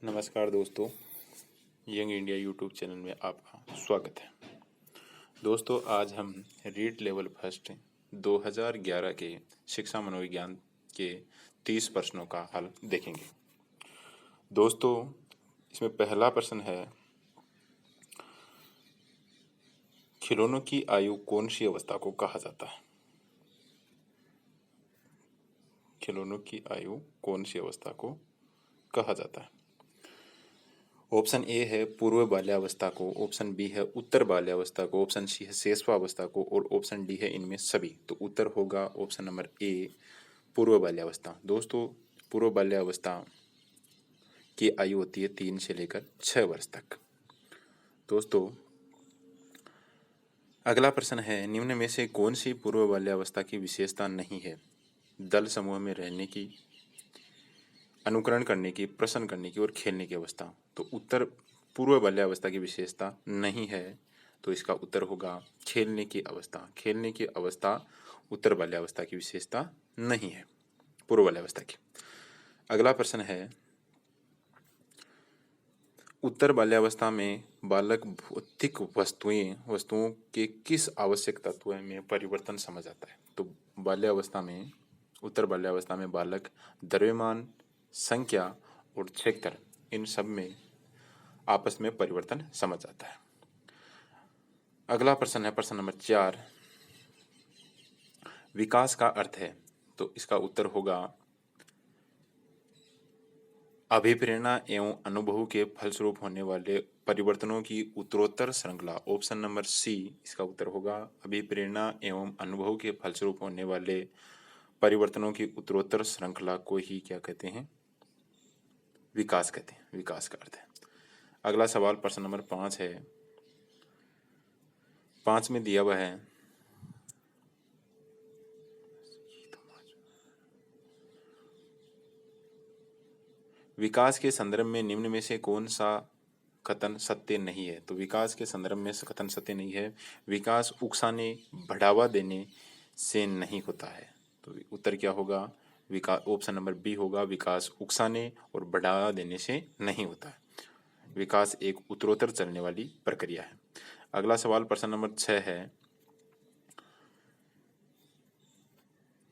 नमस्कार दोस्तों, young India YouTube channel में आपका स्वागत है। दोस्तों, आज हम रीट लेवल फर्स्ट 2011 के शिक्षा मनोविज्ञान के 30 प्रश्नों का हल देखेंगे। दोस्तों, इसमें पहला प्रश्न है, खिलौनों की आयु कौन सी अवस्था को कहा जाता है? खिलौनों की आयु कौन सी अवस्था को कहा जाता है? ऑप्शन ए है पूर्व बाल्यावस्था को, ऑप्शन बी है उत्तर बाल्यावस्था को, ऑप्शन सी है शेषवावस्था को और ऑप्शन डी है इनमें सभी। तो उत्तर होगा ऑप्शन नंबर ए, पूर्व बाल्यावस्था। दोस्तों, पूर्व बाल्यावस्था की आयु होती है 3 से लेकर 6 वर्ष तक। दोस्तों, अगला प्रश्न है, निम्न में से कौन सी पूर्व बाल्यावस्था की विशेषता नहीं है? दल समूह में रहने की, अनुकरण करने की, प्रश्न करने की और खेलने की अवस्था। तो उत्तर पूर्व बाल्यावस्था की विशेषता नहीं है, तो इसका उत्तर होगा खेलने की अवस्था। खेलने की अवस्था उत्तर बाल्यावस्था की विशेषता नहीं है, पूर्व बाल्यावस्था की। अगला प्रश्न है, उत्तर बाल्यावस्था में बालक भौतिक वस्तुओं के किस आवश्यक तत्व में परिवर्तन समझ आता है? तो बाल्यावस्था में, उत्तर बाल्यावस्था में बालक द्रव्यमान, संख्या और क्षेत्र, इन सब में आपस में परिवर्तन समझ आता है। अगला प्रश्न है प्रश्न नंबर 4, विकास का अर्थ है। तो इसका उत्तर होगा अभिप्रेरणा एवं अनुभव के फलस्वरूप होने वाले परिवर्तनों की उत्तरोत्तर श्रृंखला। ऑप्शन नंबर सी, इसका उत्तर होगा अभिप्रेरणा एवं अनुभव के फलस्वरूप होने वाले परिवर्तनों की उत्तरोत्तर श्रृंखला को ही क्या कहते हैं? विकास कहते हैं। विकास का अर्थ है। अगला सवाल प्रश्न नंबर 5 है। 5 में दिया हुआ है, विकास के संदर्भ में निम्न में से कौन सा कथन सत्य नहीं है? तो विकास के संदर्भ में कथन सत्य नहीं है, विकास उकसाने, बढ़ावा देने से नहीं होता है। तो उत्तर क्या होगा? विकास, ऑप्शन नंबर बी होगा, विकास उकसाने और बढ़ावा देने से नहीं होता है। विकास एक उत्तरोत्तर चलने वाली प्रक्रिया है। अगला सवाल प्रश्न नंबर 6 है,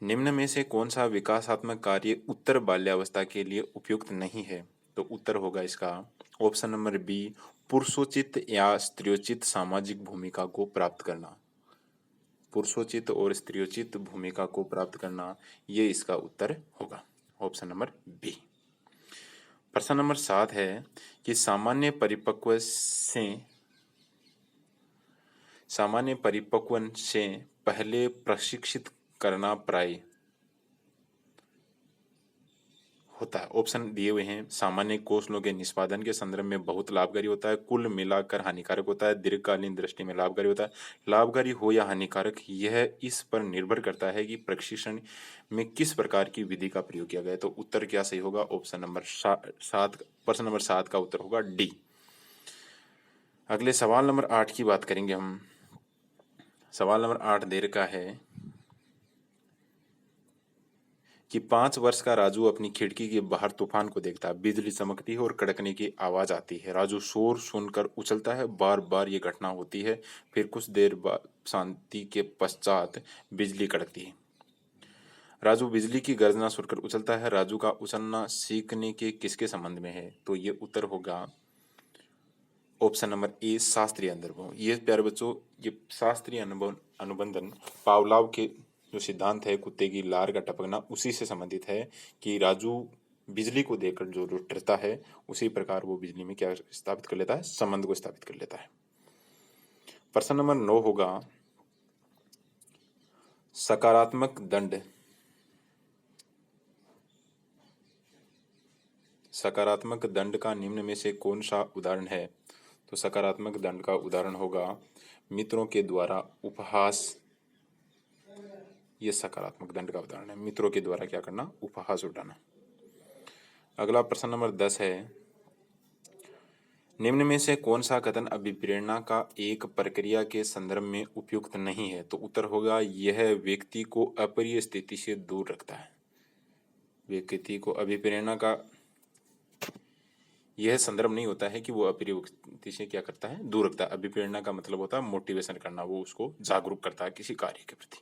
निम्न में से कौन सा विकासात्मक कार्य उत्तर बाल्यावस्था के लिए उपयुक्त नहीं है? तो उत्तर होगा इसका ऑप्शन नंबर बी, पुरुषोचित या स्त्रियोचित सामाजिक भूमिका को प्राप्त करना। पुरुषोचित और स्त्रियोचित भूमिका को प्राप्त करना, ये इसका उत्तर होगा, ऑप्शन नंबर बी। प्रश्न नंबर 7 है कि सामान्य परिपक्वन से पहले प्रशिक्षित करना प्राय होता है। ऑप्शन दिए हुए हैं, सामान्य कौशलों के निष्पादन के संदर्भ में बहुत लाभकारी होता है, कुल मिलाकर हानिकारक होता है, दीर्घकालीन दृष्टि में लाभकारी होता है। लाभकारी हो या हानिकारक, यह इस पर निर्भर करता है कि प्रशिक्षण में किस प्रकार की विधि का प्रयोग किया गया है। तो उत्तर क्या सही होगा? ऑप्शन नंबर 7, प्रश्न नंबर 7 का उत्तर होगा डी। अगले सवाल नंबर 8 की बात करेंगे हम। सवाल नंबर 8 दे रखा है कि 5 वर्ष का राजू अपनी खिड़की के बाहर तूफान को देखता है, बिजली चमकती है और कड़कने की आवाज आती है। राजू शोर सुनकर उछलता है, बार बार ये घटना होती है, फिर कुछ देर बाद शांति के पश्चात बिजली कड़कती है। राजू बिजली की गर्जना सुनकर उछलता है। राजू का उछलना सीखने के किसके संबंध में है? तो ये उत्तर होगा ऑप्शन नंबर ए, शास्त्रीय अनुभव। ये प्यारे बच्चों, ये शास्त्रीय अनुबंधन पावलाव के जो सिद्धांत है, कुत्ते की लार का टपकना, उसी से संबंधित है कि राजू बिजली को देखकर जो डरता है, उसी प्रकार वो बिजली में क्या स्थापित कर लेता है? संबंध को स्थापित कर लेता है। प्रश्न नंबर 9 होगा, सकारात्मक दंड। सकारात्मक दंड का निम्न में से कौन सा उदाहरण है? तो सकारात्मक दंड का उदाहरण होगा मित्रों के द्वारा उपहास। ये सकारात्मक दंड का उदाहरण है, मित्रों के द्वारा क्या करना? उपहास उठाना। अगला प्रश्न नंबर 10 है, निम्न में से कौन सा कथन अभिप्रेरणा का एक प्रक्रिया के संदर्भ में उपयुक्त नहीं है? तो उत्तर होगा यह व्यक्ति को अप्रिय स्थिति से दूर रखता है। व्यक्ति को अभिप्रेरणा का यह संदर्भ नहीं होता है कि वो अप्रयुक्ति से क्या करता है, दूर रखता है। अभिप्रेरणा का मतलब होता है मोटिवेशन करना, वो उसको जागरूक करता है किसी कार्य के प्रति।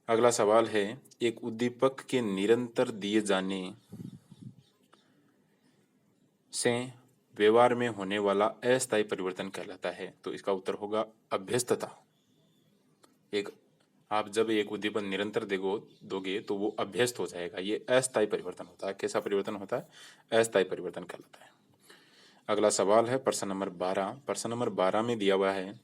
अगला सवाल है, एक उद्दीपक के निरंतर दिए जाने से व्यवहार में होने वाला अस्थायी परिवर्तन कहलाता है। तो इसका उत्तर होगा अभ्यस्तता। एक आप जब एक उद्दीपक निरंतर दोगे तो वो अभ्यस्त हो जाएगा, ये अस्थायी परिवर्तन होता है। कैसा परिवर्तन होता है? अस्थायी परिवर्तन कहलाता है। अगला सवाल है प्रश्न नंबर 12। प्रश्न नंबर 12 में दिया हुआ है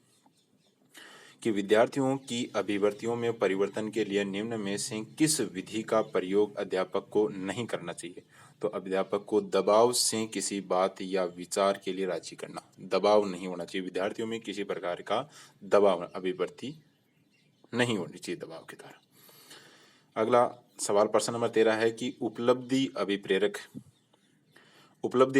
कि विद्यार्थियों की अभिवृत्तियों में परिवर्तन के लिए निम्न में से किस विधि का प्रयोग अध्यापक को नहीं करना चाहिए? तो अध्यापक को दबाव से किसी बात या विचार के लिए राजी करना, दबाव नहीं होना चाहिए विद्यार्थियों में, किसी प्रकार का दबाव, अभिवृत्ति नहीं होनी चाहिए दबाव के द्वारा। अगला सवाल प्रश्न नंबर 13 है कि उपलब्धि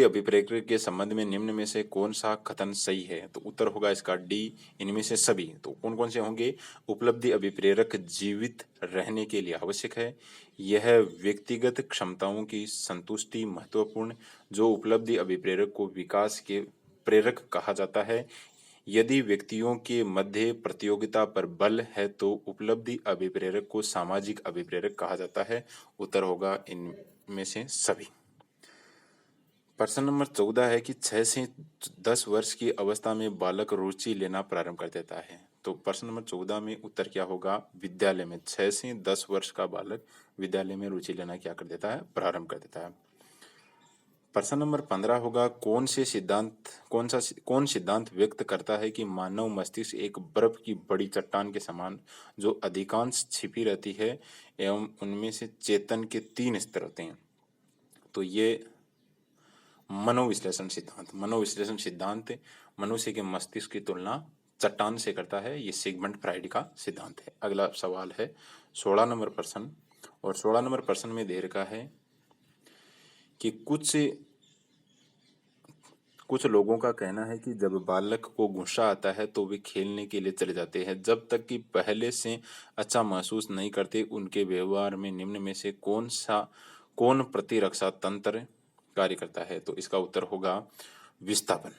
अभिप्रेरक के संबंध में निम्न में से कौन सा कथन सही है? तो उत्तर होगा इसका डी, इनमें से सभी। तो कौन कौन से होंगे? उपलब्धि अभिप्रेरक जीवित रहने के लिए आवश्यक है, यह व्यक्तिगत क्षमताओं की संतुष्टि महत्वपूर्ण, जो उपलब्धि अभिप्रेरक को विकास के प्रेरक कहा जाता है, यदि व्यक्तियों के मध्य प्रतियोगिता पर बल है तो उपलब्धि अभिप्रेरक को सामाजिक अभिप्रेरक कहा जाता है। उत्तर होगा इनमें से सभी। प्रश्न नंबर 14 है कि 6 से 10 वर्ष की अवस्था में बालक रुचि लेना प्रारंभ कर देता है। तो प्रश्न नंबर 14 में उत्तर क्या होगा? विद्यालय में 6 से 10 वर्ष का बालक विद्यालय में रुचि लेना क्या कर देता है? प्रारंभ कर देता है। प्रश्न नंबर 15 होगा, कौन सिद्धांत व्यक्त करता है कि मानव मस्तिष्क एक बर्फ की बड़ी चट्टान के समान, जो अधिकांश छिपी रहती है एवं उनमें से चेतन के 3 स्तर होते हैं? तो ये मनोविश्लेषण सिद्धांत मनुष्य के मस्तिष्क की तुलना चट्टान से करता है। ये सिगमंड फ्राइड का सिद्धांत है। अगला सवाल है 16 नंबर प्रश्न, और 16 नंबर प्रश्न में दे रखा है कि कुछ लोगों का कहना है कि जब बालक को गुस्सा आता है तो वे खेलने के लिए चले जाते हैं, जब तक कि पहले से अच्छा महसूस नहीं करते। उनके व्यवहार में निम्न में से कौन प्रतिरक्षा तंत्र कार्य करता है? तो इसका उत्तर होगा विस्थापन।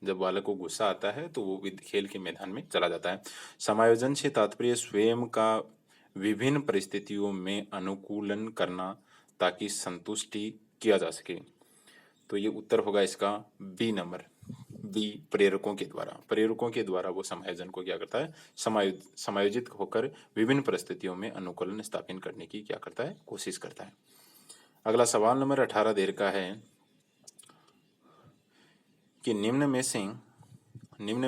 जब बालक को गुस्सा आता है तो वो खेल के मैदान में चला जाता है। समायोजन से तात्पर्य स्वयं का विभिन्न परिस्थितियों में अनुकूलन करना ताकि संतुष्टि किया जा सके। तो ये उत्तर होगा इसका बी नंबर, बी, प्रेरकों के द्वारा वो समायोजन को क्या करता है? समायोजित होकर विभिन्न परिस्थितियों में अनुकूलन स्थापित करने की क्या करता है? कोशिश करता है। अगला सवाल नंबर 18 देर का है कि निम्न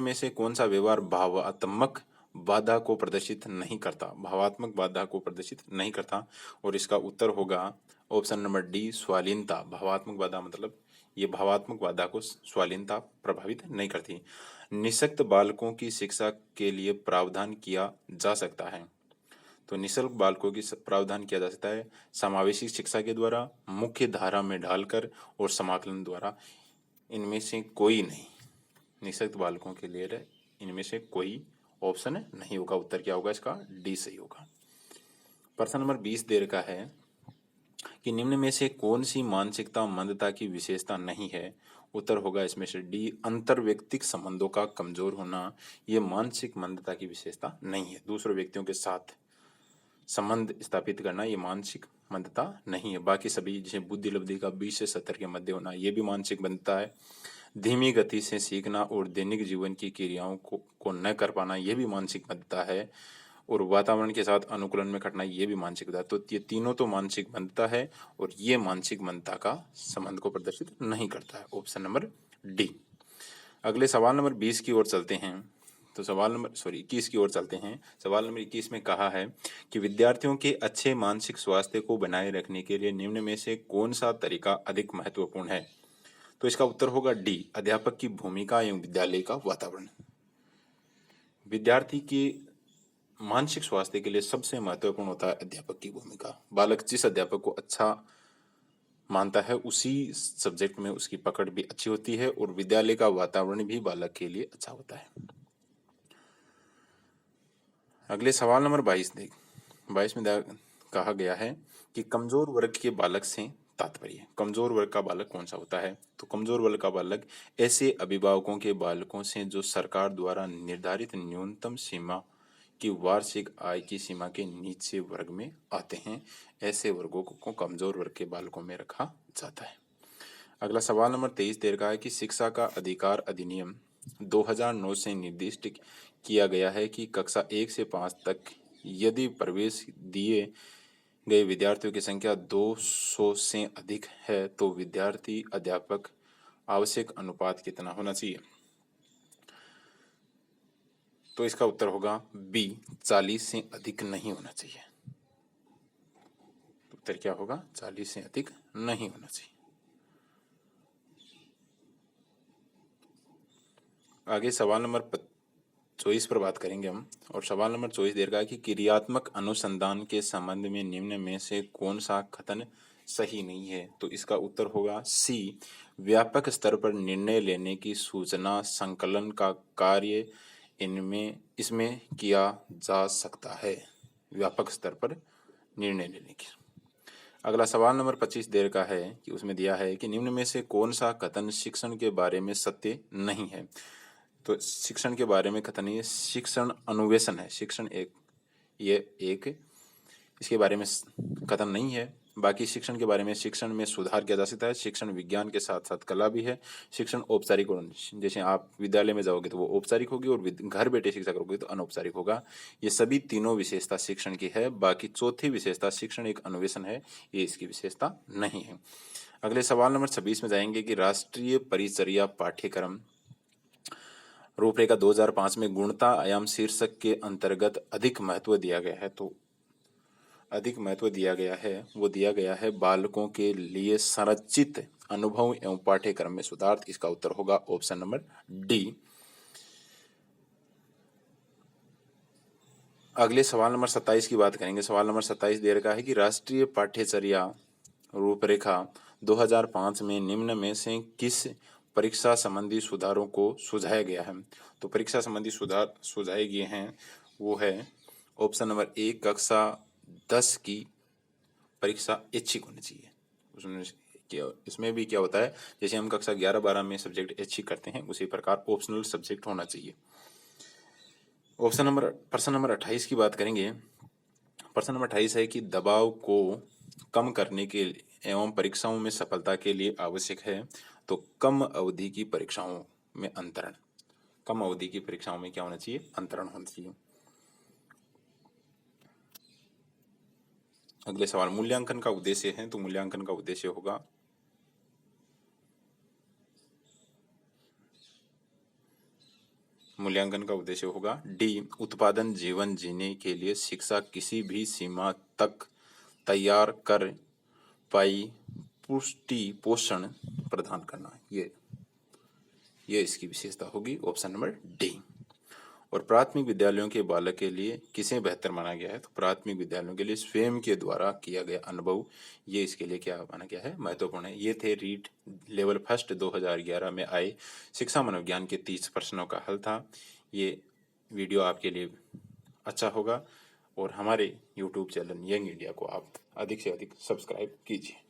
में से कौन सा व्यवहार भावात्मक बाधा को प्रदर्शित नहीं करता? और इसका उत्तर होगा ऑप्शन नंबर डी, स्वालीनता। भावात्मक बाधा मतलब ये भावात्मक बाधा को स्वालीनता प्रभावित नहीं करती। निःशक्त बालकों की शिक्षा के लिए प्रावधान किया जा सकता है। तो निःशक्त बालकों की प्रावधान किया जा सकता है समावेशी शिक्षा के द्वारा, मुख्य धारा में ढालकर और समाकलन द्वारा। इनमें से कोई नहीं, निःशक्त बालकों के लिए इनमें से कोई ऑप्शन नहीं होगा। उत्तर क्या होगा इसका? डी सही होगा। प्रश्न नंबर 20 दे रखा है कि निम्न में से कौन सी मानसिकता मंदता की विशेषता नहीं है? उत्तर होगा इसमें से डी, अंतर्व्यक्तिक संबंधों का कमजोर होना। यह मानसिक मंदता की विशेषता नहीं है। दूसरे व्यक्तियों के साथ संबंध स्थापित करना ये मानसिक मंदता नहीं है। बाकी सभी, जैसे बुद्धि लब्धि का 20 से 70 के मध्य होना, ये भी मानसिक मंदता है। धीमी गति से सीखना और दैनिक जीवन की क्रियाओं को न कर पाना, यह भी मानसिक मंदता है। और वातावरण के साथ अनुकूलन में कठिनाई, ये भी मानसिक मंदता। तो ये तीनों तो मानसिक मंदता है और ये मानसिक मंदता का संबंध को प्रदर्शित नहीं करता है। Option number D. अगले सवाल नंबर 20 की ओर चलते हैं। तो 21 की ओर चलते हैं। सवाल नंबर 21 में कहा है कि विद्यार्थियों के अच्छे मानसिक स्वास्थ्य को बनाए रखने के लिए निम्न में से कौन सा तरीका अधिक महत्वपूर्ण है? तो इसका उत्तर होगा डी, अध्यापक की भूमिका एवं विद्यालय का वातावरण। विद्यार्थी के मानसिक स्वास्थ्य के लिए सबसे महत्वपूर्ण होता है अध्यापक की भूमिका। बालक जिस अध्यापक को अच्छा मानता है उसी सब्जेक्ट में उसकी पकड़ भी अच्छी होती है और विद्यालय का वातावरण भी बालक के लिए अच्छा होता है। अगले सवाल नंबर 22 में कहा गया है कि कमजोर वर्ग के बालक से तात्पर्य। कमजोर वर्ग का बालक कौन सा होता है? तो कमजोर वर्ग का बालक ऐसे अभिभावकों के बालकों से जो सरकार द्वारा निर्धारित न्यूनतम सीमा की वार्षिक आय की सीमा के नीचे वर्ग में आते हैं, ऐसे वर्गों को कमजोर वर्ग के बालकों में रखा जाता है। अगला सवाल नंबर 23 दे रखा है कि शिक्षा का अधिकार अधिनियम 2009 से निर्दिष्ट किया गया है कि कक्षा 1 से 5 तक यदि प्रवेश दिए गए विद्यार्थियों की संख्या 200 से अधिक है तो विद्यार्थी अध्यापक आवश्यक अनुपात कितना होना चाहिए? तो इसका उत्तर होगा बी, 40 से अधिक नहीं होना चाहिए। उत्तर क्या होगा? 40 से अधिक नहीं होना चाहिए। आगे सवाल नंबर 24 पर बात करेंगे हम, और सवाल नंबर 24 दे रखा है कि क्रियात्मक अनुसंधान के संबंध में निम्न में से कौन सा कथन सही नहीं है? तो इसका उत्तर होगा सी, व्यापक स्तर पर निर्णय लेने की सूचना संकलन का कार्य इसमें किया जा सकता है। व्यापक स्तर पर निर्णय लेने की। अगला सवाल नंबर 25 दे रखा है कि उसमें दिया है कि निम्न में से कौन सा कथन शिक्षण के बारे में सत्य नहीं है? तो शिक्षण के बारे में कथन ये शिक्षण अन्वेषण है। शिक्षण एक इसके बारे में कथन नहीं है। बाकी शिक्षण के बारे में शिक्षण में सुधार किया जा सकता है। शिक्षण विज्ञान के साथ साथ कला भी है। शिक्षण औपचारिक और जैसे आप विद्यालय में जाओगे तो वो औपचारिक होगी और घर बैठे शिक्षा करोगे तो अनौपचारिक होगा। ये सभी तीनों विशेषता शिक्षण की है। बाकी चौथी विशेषता शिक्षण एक अन्वेषण है, ये इसकी विशेषता नहीं है। अगले सवाल नंबर 26 में जाएंगे कि राष्ट्रीय परिचर्या पाठ्यक्रम रूपरेखा 2005 में गुणता आयाम शीर्षक के अंतर्गत अधिक महत्व दिया गया है। तो अधिक महत्व दिया गया है वो दिया गया है बालकों के लिए संरचित अनुभव एवं पाठ्यक्रम में सुधार। इसका उत्तर होगा ऑप्शन नंबर डी। अगले सवाल नंबर 27 की बात करेंगे। सवाल नंबर 27 दे रखा है कि राष्ट्रीय पाठ्यचर्या रूपरेखा 2005 में निम्न में से किस परीक्षा संबंधी सुधारों को सुझाया गया है? तो परीक्षा संबंधी सुधार सुझाए गए हैं वो है ऑप्शन नंबर ए, कक्षा 10 की परीक्षा ऐच्छिक होनी चाहिए। उसमें इसमें भी क्या होता है, जैसे हम कक्षा 11-12 में सब्जेक्ट ऐच्छिक करते हैं उसी प्रकार ऑप्शनल सब्जेक्ट होना चाहिए। प्रश्न नंबर 28 की बात करेंगे। प्रश्न नंबर 28 है कि दबाव को कम करने के एवं परीक्षाओं में सफलता के लिए आवश्यक है। तो कम अवधि की परीक्षाओं में अंतरण, कम अवधि की परीक्षाओं में क्या होना चाहिए? अंतरण होना चाहिए। अगले सवाल, मूल्यांकन का उद्देश्य है। तो मूल्यांकन का उद्देश्य होगा डी, उत्पादन जीवन जीने के लिए शिक्षा किसी भी सीमा तक तैयार कर पाई पुष्टि पोषण प्रदान करना। ये इसकी विशेषता होगी ऑप्शन नंबर डी। और प्राथमिक विद्यालयों के बालक के लिए किसे बेहतर माना गया है? तो प्राथमिक विद्यालयों के लिए स्वयं के द्वारा किया गया अनुभव, ये इसके लिए क्या माना गया है? महत्वपूर्ण है। ये थे रीट लेवल फर्स्ट 2011 में आए शिक्षा मनोविज्ञान के 30 प्रश्नों का हल था। ये वीडियो आपके लिए अच्छा होगा और हमारे YouTube चैनल यंग इंडिया को आप अधिक से अधिक सब्सक्राइब कीजिए।